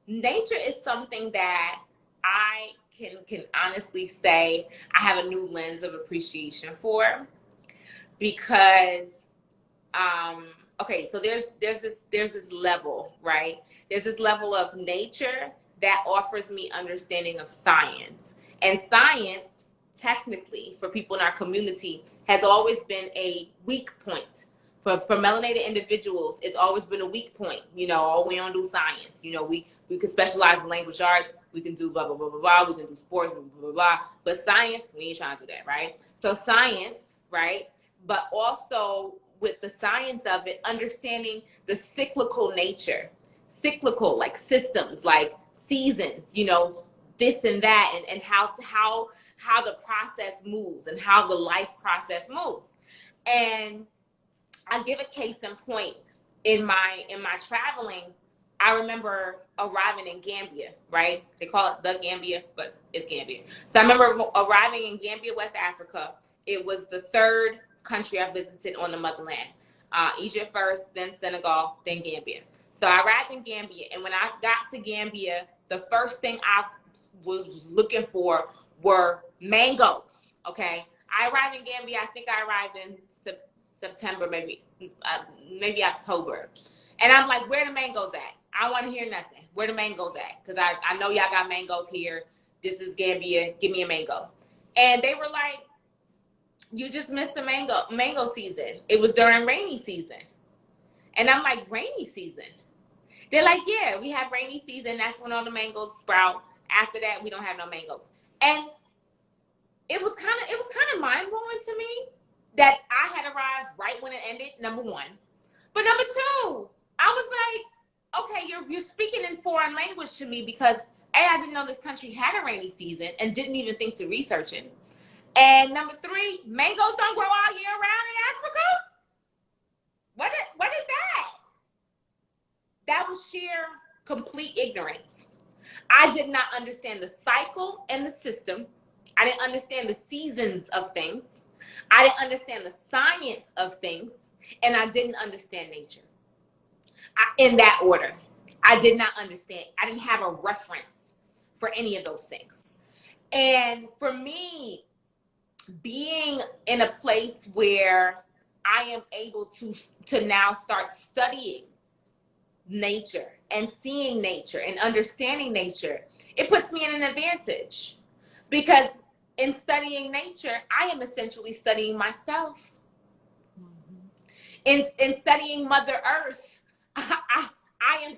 Nature is something that I can honestly say I have a new lens of appreciation for, because okay, so there's this level, right? There's this level of nature that offers me understanding of science. And science, technically, for people in our community, has always been a weak point. For melanated individuals, it's always been a weak point. You know, oh, we don't do science. You know, we could specialize in language arts. We can do blah, blah, blah, blah, blah. We can do sports, blah, blah, blah, blah. But science, we ain't trying to do that, right? So science, right? But also with the science of it, understanding the cyclical nature, cyclical, like systems, like seasons, you know, this and that, and how the process moves and how the life process moves. And I give a case in point. In my traveling, I remember arriving in Gambia, right? They call it the Gambia, but it's Gambia. So I remember arriving in Gambia, West Africa. It was the third country I visited on the motherland. Egypt first, then Senegal, then Gambia. So I arrived in Gambia, and when I got to Gambia, the first thing I was looking for were mangoes, okay? I arrived in Gambia, I think I arrived in September, maybe October. And I'm like, where the mangoes at? I want to hear nothing. Where the mangoes at? Because I know y'all got mangoes here. This is Gambia. Give me a mango. And they were like, you just missed the mango season. It was during rainy season. And I'm like, rainy season? They're like, yeah, we have rainy season. That's when all the mangoes sprout. After that, we don't have no mangoes. And it was kind of mind-blowing to me that I had arrived right when it ended, number one. But number two, I was like, okay, you're speaking in foreign language to me, because I didn't know this country had a rainy season and didn't even think to research it. And number three, mangoes don't grow all year round in Africa? What is that? That was sheer, complete ignorance. I did not understand the cycle and the system. I didn't understand the seasons of things. I didn't understand the science of things. And I didn't understand nature in that order. I did not understand. I didn't have a reference for any of those things. And for me, being in a place where I am able to now start studying nature and seeing nature and understanding nature, it puts me in an advantage, because in studying nature, I am essentially studying myself. In studying Mother Earth, I am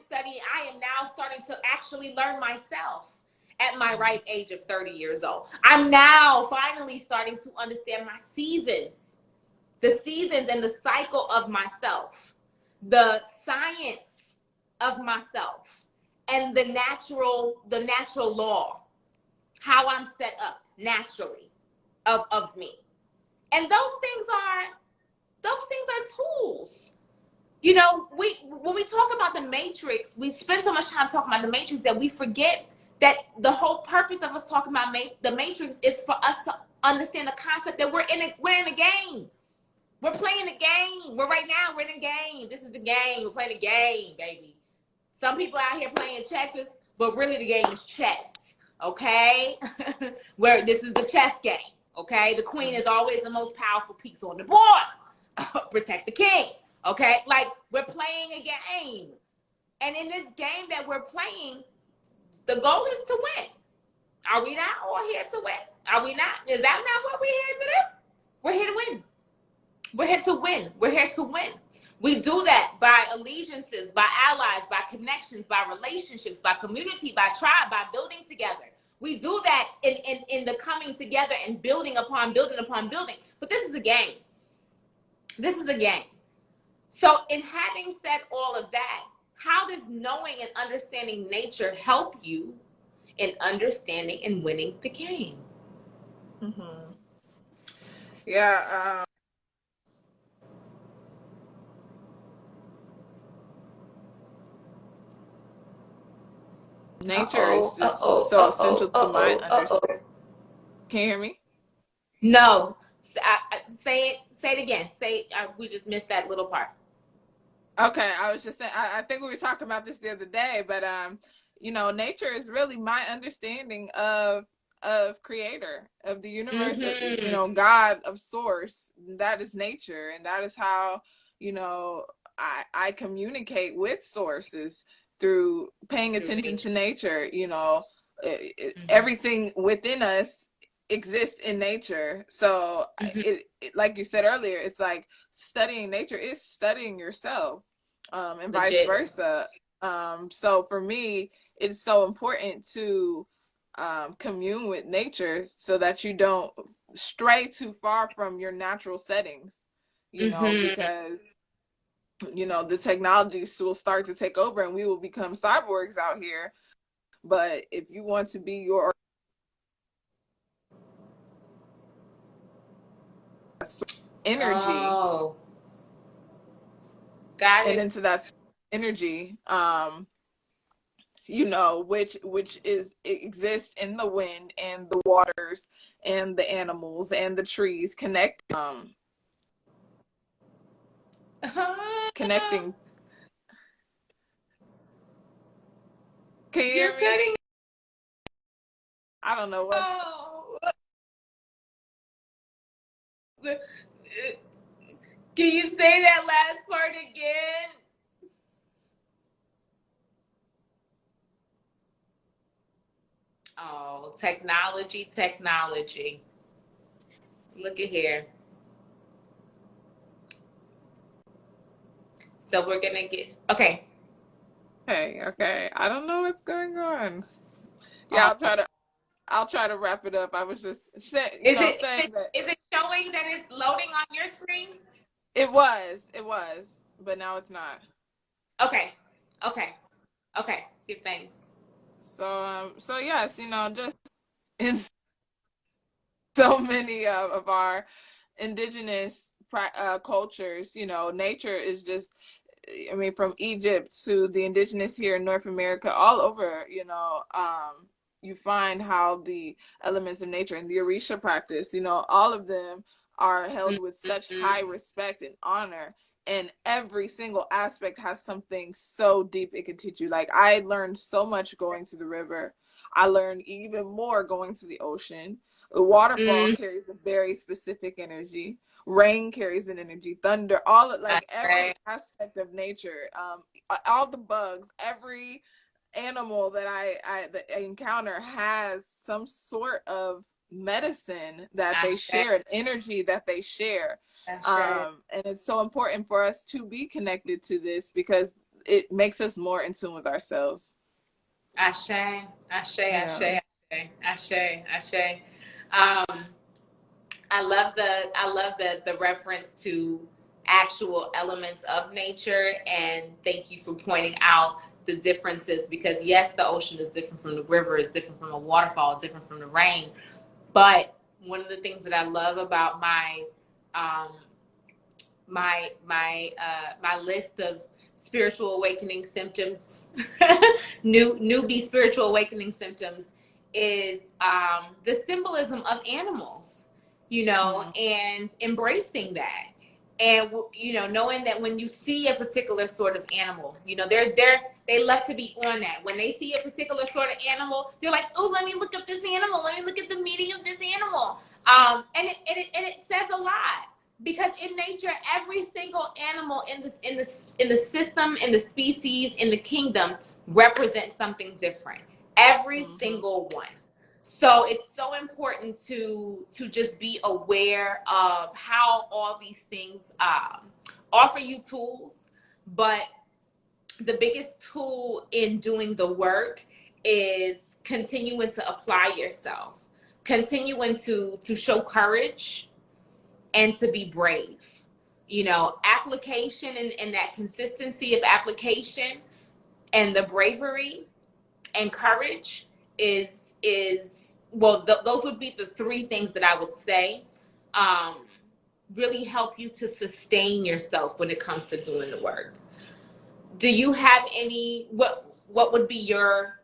now starting to actually learn myself at my ripe age of 30 years old. I'm now finally starting to understand my seasons, the seasons and the cycle of myself, the science of myself, and the natural law, how I'm set up naturally of me. And those things are tools. You know, when we talk about the Matrix, we spend so much time talking about the Matrix that we forget that the whole purpose of us talking about the Matrix is for us to understand the concept that we're in a game. We're playing a game. We're in a game. This is the game. We're playing a game, baby. Some people out here playing checkers, but really the game is chess. Okay? Where this is the chess game. Okay? The queen is always the most powerful piece on the board. Protect the king. Okay? Like, we're playing a game. And in this game that we're playing, the goal is to win. Are we not all here to win? Are we not? Is that not what we're here to do? We're here to win. We're here to win. We're here to win. We do that by allegiances, by allies, by connections, by relationships, by community, by tribe, by building together. We do that in the coming together and building upon building upon building. But this is a game. This is a game. So in having said all of that, how does knowing and understanding nature help you in understanding and winning the game? Mm-hmm. Yeah. Nature is just so essential to my understanding. Can you hear me? No. Say it again. We just missed that little part. Okay, I was just saying, I think we were talking about this the other day, but you know, nature is really my understanding of creator, of the universe, of, you know, God, of source. That is nature, and that is how, you know, I communicate with sources, through paying attention to nature. You know, everything within us exists in nature. So it, like you said earlier, it's like studying nature is studying yourself, and vice versa. So for me, it's so important to commune with nature so that you don't stray too far from your natural settings, you know, because, you know, the technologies will start to take over and we will become cyborgs out here. But if you want to be your energy, got it. and into that energy, you know, which exists in the wind and the waters and the animals and the trees, connecting. Can you hear me? Cutting. I don't know what's. Can you say that last part again? Oh, technology. Look at here. So we're gonna get okay. Okay. I don't know what's going on. Yeah, I'll try to wrap it up. I was just saying that. Is it showing that it's loading on your screen? It was, but now it's not. Okay. Good, thanks. So yes, you know, just in so many of our indigenous cultures, you know, nature is just, I mean, from Egypt to the indigenous here in North America, all over, you know, you find how the elements of nature and the Orisha practice, you know, all of them are held with such high respect and honor, and every single aspect has something so deep it can teach you. Like, I learned so much going to the river. I learned even more going to the ocean. The waterfall carries a very specific energy. Rain carries an energy. Thunder, all like every aspect of nature, all the bugs, every animal that that I encounter has some sort of medicine that they share, an energy that they share. And it's so important for us to be connected to this because it makes us more in tune with ourselves. Ashe, ashe, Yeah. ashe, ashe, ashe, ashe. Um, I love the reference to actual elements of nature, and thank you for pointing out the differences, because yes, the ocean is different from the river, it's different from the waterfall, it's different from the rain. But one of the things that I love about um, my list of spiritual awakening symptoms, newbie spiritual awakening symptoms, is the symbolism of animals, you know, and embracing that. And you know, knowing that when you see a particular sort of animal, you know, they love to be on that. When they see a particular sort of animal, they're like, "Oh, let me look up this animal. Let me look at the meaning of this animal." And it says a lot, because in nature, every single animal in the system, in the species, in the kingdom represents something different. Every single one. So it's so important to just be aware of how all these things offer you tools, but the biggest tool in doing the work is continuing to apply yourself, continuing to show courage, and to be brave. You know, application, and that consistency of application and the bravery and courage is well, those would be the three things that I would say really help you to sustain yourself when it comes to doing the work. Do you have any, what would be your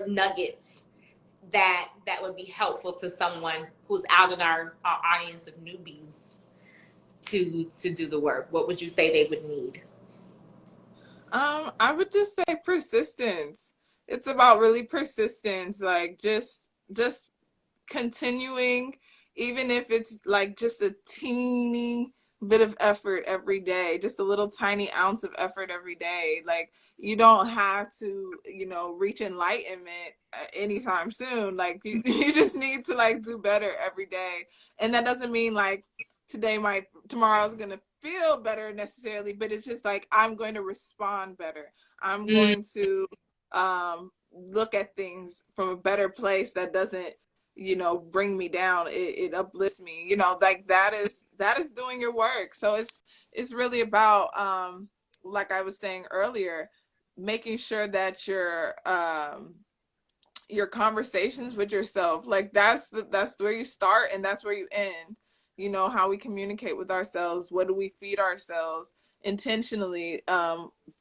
nuggets that would be helpful to someone who's out in our audience of newbies to do the work? What would you say they would need? I would just say persistence. It's about really persistence, like just continuing, even if it's like just a teeny bit of effort every day, just a little tiny ounce of effort every day. Like, you don't have to, you know, reach enlightenment anytime soon. Like, you just need to like do better every day. And that doesn't mean like tomorrow's gonna feel better necessarily, but it's just like, I'm going to respond better. I'm going to look at things from a better place that doesn't, you know, bring me down. It uplifts me, you know, like that is doing your work. So it's really about like I was saying earlier, making sure that your conversations with yourself, like that's where you start and that's where you end. You know, how we communicate with ourselves, what do we feed ourselves intentionally,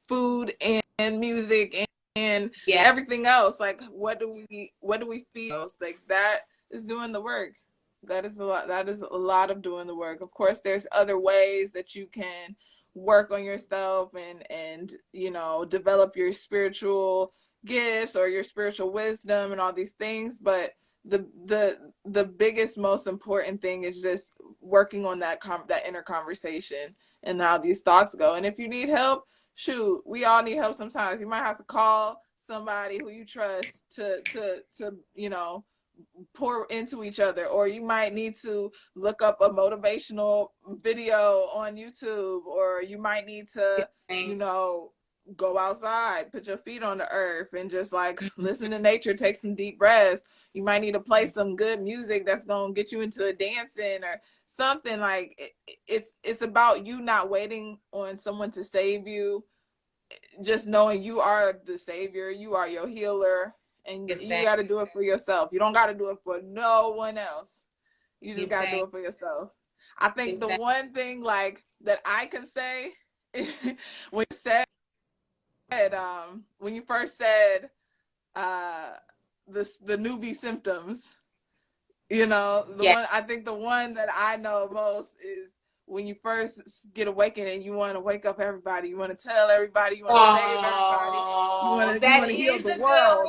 food and music and Yeah, everything else. Like, what do we feed ourselves? Like, that is doing the work. That is a lot of doing the work. Of course, there's other ways that you can work on yourself and you know, develop your spiritual gifts or your spiritual wisdom and all these things, but the biggest, most important thing is just working on that inner conversation and how these thoughts go. And if you need help, shoot, we all need help sometimes. You might have to call somebody who you trust to you know, pour into each other, or you might need to look up a motivational video on YouTube, or you might need to, you know, go outside, put your feet on the earth and just like listen to nature, take some deep breaths. You might need to play some good music that's going to get you into a dancing or something. Like, it's about you not waiting on someone to save you, just knowing you are the savior, you are your healer, and you got to do it for yourself. You don't got to do it for no one else. You just got to do it for yourself. I think the one thing like that I can say when you said when you first said the newbie symptoms. You know, I think the one that I know most is when you first get awakened and you want to wake up everybody, you want to tell everybody, you want to save everybody, you want to heal the world.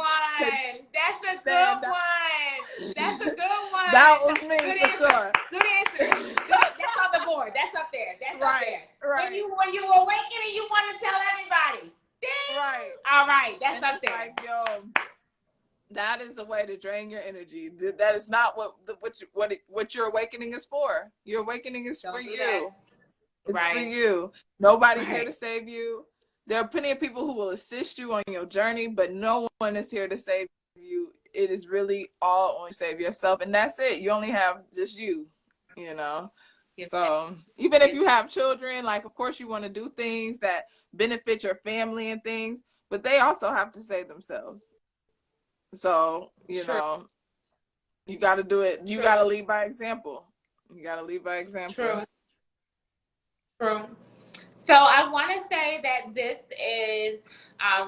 That's a good one. That's a good one. That was me good for answer. sure. Good answer. That's on the board. That's up there. That's up there. Right. When you awaken and you want to tell everybody. Dang. Right. All right. That's and up there. Like, yo, that is the way to drain your energy. That is not what your awakening is for. Your awakening is for you. It's for you. Nobody's here to save you. There are plenty of people who will assist you on your journey, but no one is here to save you. It is really all on save yourself, and that's it. You only have just you, you know. So even if you have children, like, of course you want to do things that benefit your family and things, but they also have to save themselves. So, you know, you got to do it. You got to lead by example. True. So I want to say that this is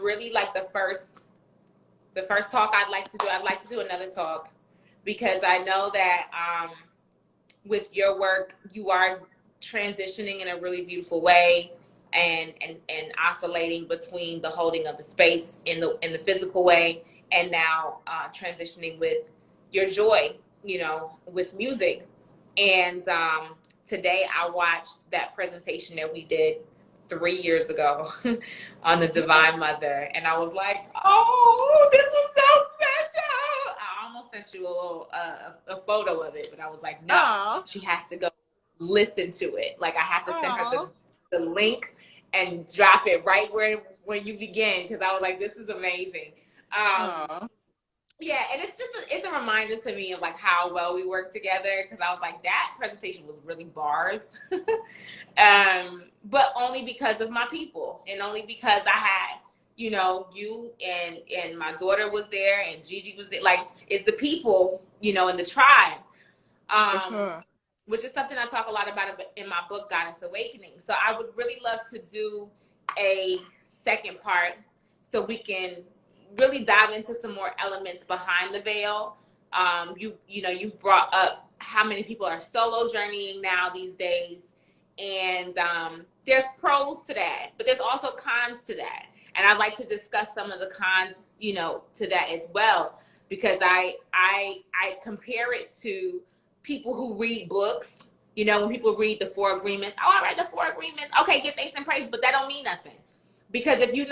really like the first talk I'd like to do. I'd like to do another talk because I know that with your work, you are transitioning in a really beautiful way and oscillating between the holding of the space in the physical way and now transitioning with your joy, you know, with music. And today I watched that presentation that we did 3 years ago on the Divine Mother, and I was like, oh, this was so special. I almost sent you a little a photo of it, but I was like, no, she has to go listen to it. Like, I have to send her the link and drop it right where you begin, because I was like, this is amazing. Yeah, and it's a reminder to me of like how well we work together, because I was like, that presentation was really bars. But only because of my people, and only because I had, you know, you and my daughter was there, and Gigi was there. Like, it's the people, you know, in the tribe. For sure. Which is something I talk a lot about in my book, Goddess Awakening. So I would really love to do a second part so we can really dive into some more elements behind the veil. You know, you've brought up how many people are solo journeying now these days. And there's pros to that, but there's also cons to that. And I'd like to discuss some of the cons, you know, to that as well, because I compare it to people who read books. You know, when people read the 4 Agreements, I read the 4 Agreements. Okay, give thanks and praise, but that don't mean nothing. Because if you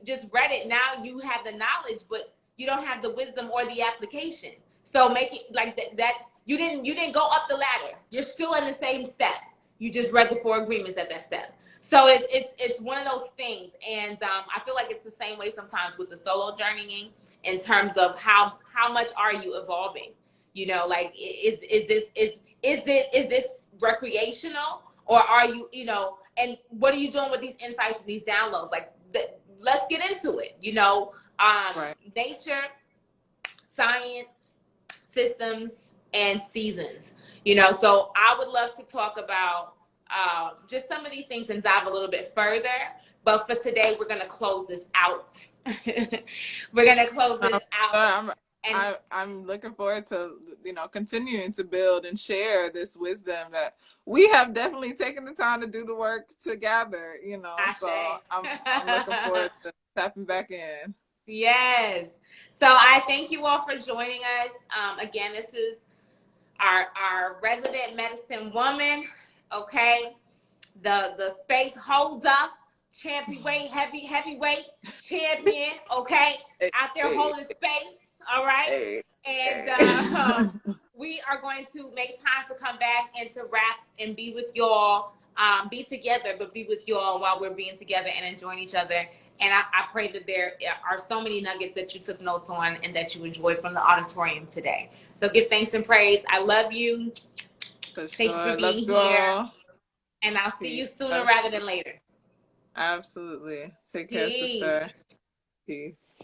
just read it, now you have the knowledge, but you don't have the wisdom or the application. So make it like that you didn't go up the ladder. You're still in the same step. You just read the 4 Agreements at that step. So it's one of those things. And I feel like it's the same way sometimes with the solo journeying, in terms of how much are you evolving? You know, like, is this recreational, or are you, you know, and what are you doing with these insights and these downloads? Like, let's get into it. You know, nature, science, systems, and seasons. You know, so I would love to talk about just some of these things and dive a little bit further. But for today, we're going to close this out. We're going to close this out. I'm looking forward to, you know, continuing to build and share this wisdom that we have definitely taken the time to do the work together, you know. So I'm looking forward to tapping back in. Yes. So I thank you all for joining us. Again, this is our resident medicine woman, okay? The space holder, heavyweight champion, okay? Out there holding space, all right? And we are going to make time to come back and to rap and be with y'all, be together, but be with y'all while we're being together and enjoying each other. And I pray that there are so many nuggets that you took notes on and that you enjoyed from the auditorium today. So give thanks and praise. I love you. Thank you for being here. And I'll see you sooner rather than later. Absolutely. Take care, sister. Peace.